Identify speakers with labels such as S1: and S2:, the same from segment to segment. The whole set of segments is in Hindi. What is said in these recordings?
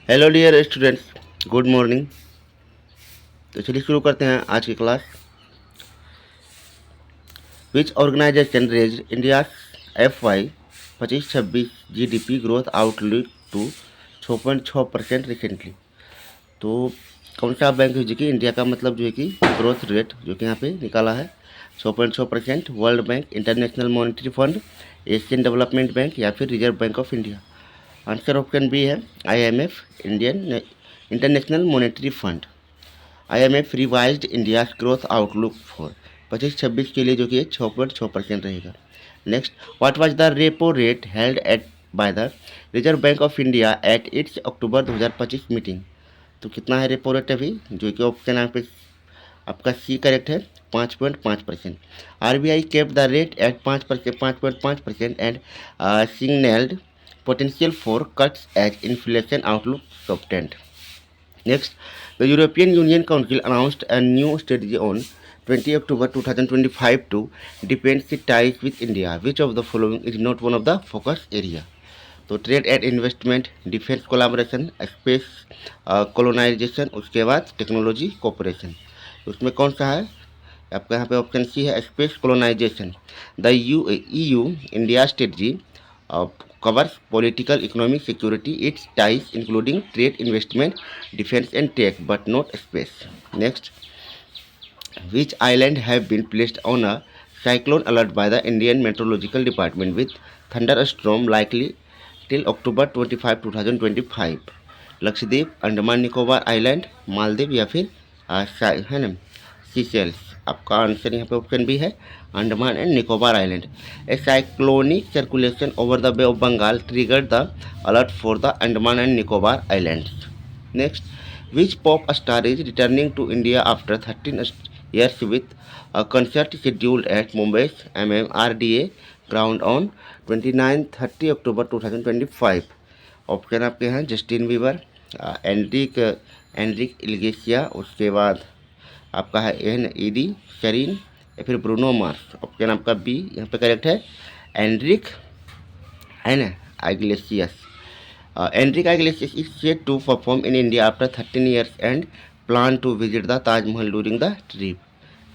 S1: Hello dear students, good morning. तो चलिए शुरू करते हैं आज की class. Which organisation raise India FY 25-26 GDP growth outlook to 6.6% recently. तो कौन सा बैंक है जो कि इंडिया का मतलब जो है कि ग्रोथ रेट जो कि यहाँ पे निकाला है 6.6%? World Bank, International Monetary Fund, Asian Development Bank या फिर Reserve Bank of India. Answer option B है IMF, Indian International Monetary Fund. IMF revised India growth outlook for 25-26 के लिए जो कि 6.6% रहेगा। Next, what was the repo rate held at by the Reserve Bank of India at its October 2025 meeting. तो कितना है रेपो रेट अभी, जो कि ऑप्शन यहाँ पे आपका सी करेक्ट है, 5.5%। RBI kept the rate at 5.5% and signalled potential for cuts as inflation outlook softened. Next, the European Union Council announced a new strategy on 20 October 2025 to defensive ties with India. Which of the following is not one of the focus area? तो trade and investment, defence collaboration, space colonisation, उसके बाद टेक्नोलॉजी कोऑपरेशन। उसमें कौन सा है आपका? यहाँ पे ऑप्शन सी है space colonisation. The EU India strategy covers political, economic, security, its ties including trade, investment, defense and tech, but not space. Next, which island have been placed on a cyclone alert by the Indian Meteorological Department with thunderstorm likely till October 25, 2025? Lakshadweep, Andaman Nicobar island, Maldives या फिर है ना सीशेल्स। आपका आंसर यहाँ पे ऑप्शन बी है Andaman and Nicobar island. A cyclonic circulation over the Bay of Bengal triggered the alert for the Andaman and Nicobar islands. Next, which pop star is returning to India after 13 years with a concert scheduled at Mumbai's MMRDA ground on 29-30 October 2025? Option आपके हैं जस्टिन बीबर, एंड्रिक इल्गेसिया, उसके बाद आपका है NED शरीन या फिर ब्रूनो मार्स। ऑप्शन आपका बी यहाँ पे करेक्ट है, एंड्रिक है ना आइग्लेसियस। Enrique Iglesias is set to perform in India after 13 years and plan to visit the Taj Mahal during the trip.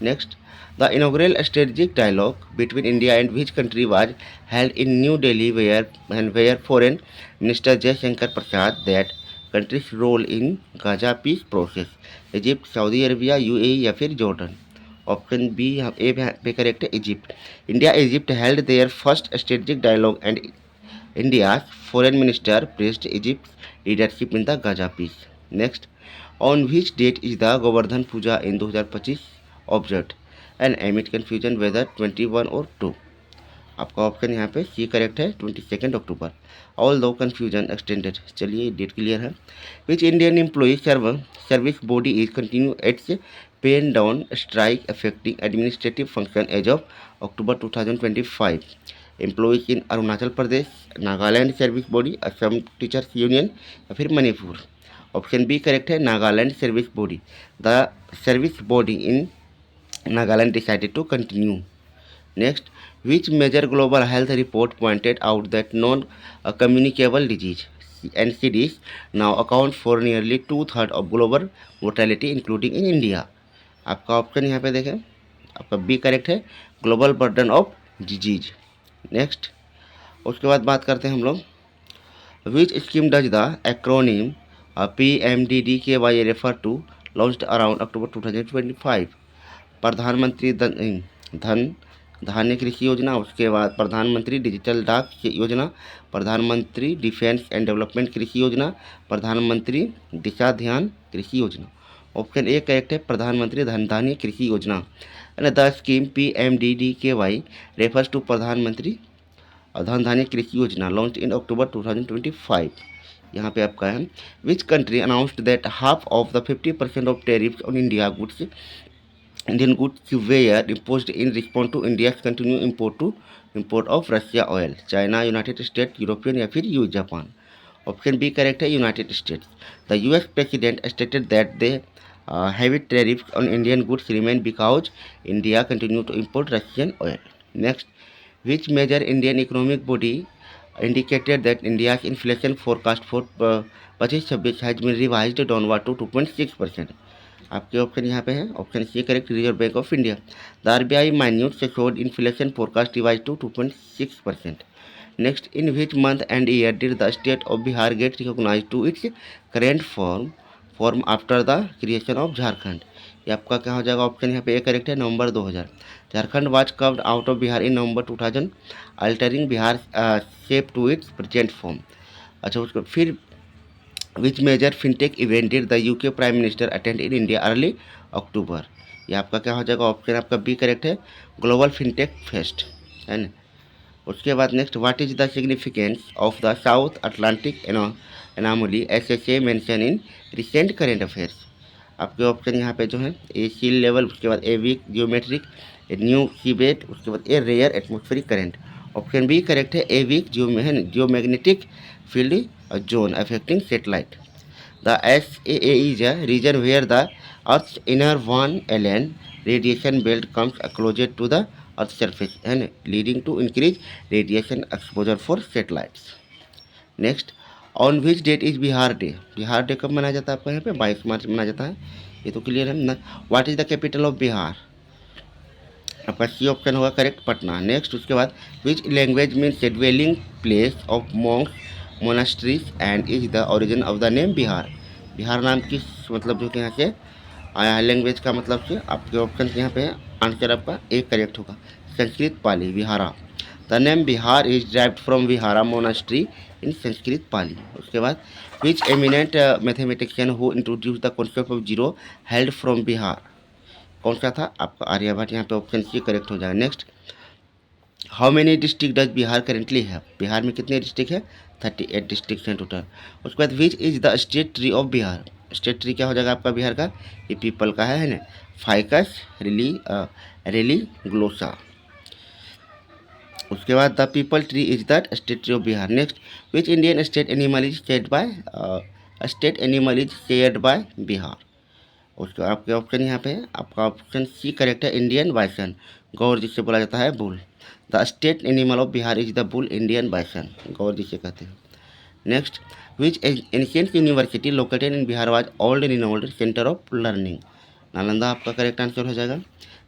S1: Next, the inaugural strategic dialogue between India and which country was held in New Delhi, where Foreign Minister Jaishankar Prasad that country's role in Gaza peace process? Egypt, Saudi Arabia, UAE या फिर जॉर्डन। ऑप्शन बी ए पे करेक्ट है, Egypt. India Egypt held their first strategic dialogue and India's foreign minister praised Egypt's leadership in the Gaza peace. Next, on which date is the Govardhan Puja in 2025 observed? And amid confusion whether 21 or 2. आपका ऑप्शन यहाँ पे सी करेक्ट है, 22 October. Although confusion extended. चलिए डेट क्लियर है। Which Indian employee service body is continue its pen down strike affecting administrative function as of October 2025? Employees in Arunachal Pradesh, Nagaland service body, Assam teachers union या फिर मणिपुर। ऑप्शन बी करेक्ट है, Nagaland service body. The service body in Nagaland decided to continue. Next, which major global health report pointed out that non-communicable disease NCDs now account for nearly 2/3 of global mortality including in India? आपका ऑप्शन यहाँ पे देखें, आपका बी करेक्ट है, global burden of disease. Next, उसके बाद बात करते हैं हम लोग, which scheme does the acronym PMDDKY refer to launched around October 2025? Pradhan Mantri Dhan Dhaanya Krishi योजना, उसके बाद प्रधानमंत्री डिजिटल डाक योजना, प्रधानमंत्री डिफेंस एंड डेवलपमेंट कृषि योजना, प्रधानमंत्री दिशा ध्यान कृषि योजना। ऑप्शन ए करेक्ट है, प्रधानमंत्री Dhan Dhaanya Krishi Yojana. And the scheme PMDDKY refers to Pradhan Mantri Dhan Dhaanya Krishi योजना लॉन्च इन अक्टूबर 2025। यहाँ पे आपका है, which country announced that half of the 50% of tariffs on Indian goods were imposed in response to India's continued import of Russia oil? China, United state, European या फिर जापान। ऑप्शन बी करेक्ट है, United states. The US president stated that they heavy tariffs on Indian goods remain because India continue to import Russian oil. Next, which major Indian economic body indicated that India's inflation forecast for 25-26 has been revised downward to 2.6%. आपके ऑप्शन यहाँ पे है option C correct, Reserve Bank of India. The RBI minute showed inflation forecast revised to 2.6%. Next, in which month and year did the state of Bihar get recognized to its current form after the creation of Jharkhand? ये आपका क्या हो जाएगा ऑप्शन यहाँ पे ए करेक्ट है, November 2000। Jharkhand was carved out of Bihar in November 2000 altering Bihar shape to its present form. अच्छा, उसको फिर which major fintech event did the UK prime minister attend in India early October? ये आपका क्या हो जाएगा ऑप्शन आपका बी करेक्ट है, ग्लोबल फिनटेक फेस्ट, है ना। उसके बाद next, what is the significance of the South Atlantic anomaly SSA mention in recent current affairs? आपके ऑप्शन यहाँ पे जो है ए सी लेवल, उसके बाद a weak geometric, a new seabed, उसके बाद a rare atmospheric current. Option B correct है, a weak geomagnetic field zone affecting satellite. The SAA is a region where the earth inner Van Allen radiation belt comes closer to the earth surface and leading to increase radiation exposure for satellites. Next, on which date is Bihar day? Bihar day कब मनाया जाता है आपका यहाँ पे? 22 मार्च मनाया जाता है, ये तो क्लियर है ना। What is the capital of Bihar? आपका सी ऑप्शन होगा करेक्ट, पटना। नेक्स्ट, उसके बाद which language means dwelling place of Monks monasteries and is the origin of the name Bihar? Bihar नाम किस मतलब जो कि यहाँ से आया है लैंग्वेज का मतलब से? आपके ऑप्शन यहाँ पे है, आंसर आपका एक करेक्ट होगा, Sanskrit Pali vihara. The name Bihar is derived from vihara monastery in Sanskrit Pali. उसके बाद which eminent mathematician who introduce the concept of zero hailed from Bihar? कौन सा था आपका? आर्यभट्ट, यहाँ पे ऑप्शन सी करेक्ट हो जाएगा। Next, how many district does Bihar currently है? बिहार में कितने डिस्ट्रिक्ट है? 38 डिस्ट्रिक्ट हैं टोटल। उसके बाद which is the state tree of Bihar? State tree क्या हो जाएगा आपका बिहार का? ये पीपल का है ना, फाइकस रेली ग्लोसा। उसके बाद the peepal tree is the state tree of Bihar. Next, which Indian state animal is shared by Bihar? उसके आपके ऑप्शन यहाँ पे है, आपका ऑप्शन सी करेक्ट है, इंडियन बाइसन, गौर जिसे बोला जाता है bull. The state animal of Bihar is the bull, Indian bison, gaur जिसे कहते हैं। Next, which ancient university located in Bihar was old renowned centre of learning? Nalanda आपका करेक्ट आंसर हो जाएगा।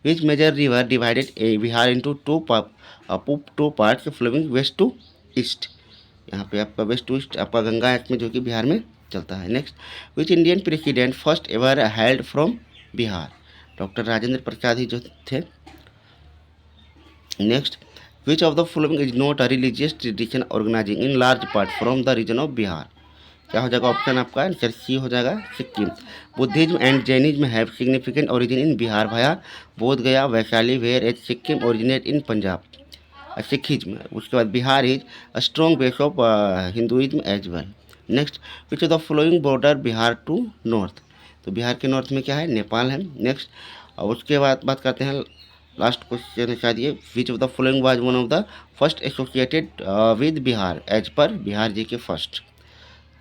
S1: Which major river divided Bihar into two parts flowing west to east? यहाँ पे आपका वेस्ट टू ईस्ट आपका गंगा है इसमें, जो कि बिहार में चलता है। Next, which Indian president first ever hailed from Bihar? Doctor Rajendra Prasad ही जो थे। Next, which of the following is not a religious tradition organizing in large part from the region of Bihar? क्या हो जाएगा ऑप्शन आपका? आंसर सी हो जाएगा, Sikhism. Buddhism and Jainism have significant origin in Bihar via Bodh Gaya Vaishali whereas Sikhism originate in Punjab. Sikhism. उसके बाद Bihar is a strong base of Hinduism as well. Next, which of the following border Bihar to north? तो बिहार के नॉर्थ में क्या है? नेपाल है। नेक्स्ट, और उसके बाद बात करते हैं लास्ट क्वेश्चन है शायद ये, which of the following was one of the first associated with Bihar as per Bihar जी के फर्स्ट?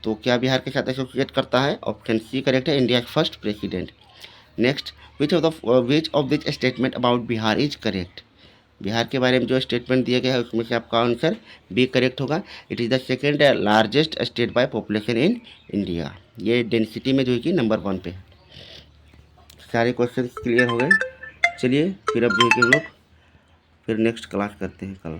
S1: तो क्या बिहार के साथ एसोसिएट करता है? ऑप्शन सी करेक्ट है, India first president. Next, which of this statement about Bihar is correct? Bihar के बारे में जो स्टेटमेंट दिया गया है उसमें से आपका आंसर बी करेक्ट होगा। It is the second largest state by population in India. ये डेंसिटी में जो है कि नंबर 1 पे है। सारे क्वेश्चन क्लियर हो गए। चलिए फिर अब जो है कि हम लोग फिर नेक्स्ट क्लास करते हैं कल।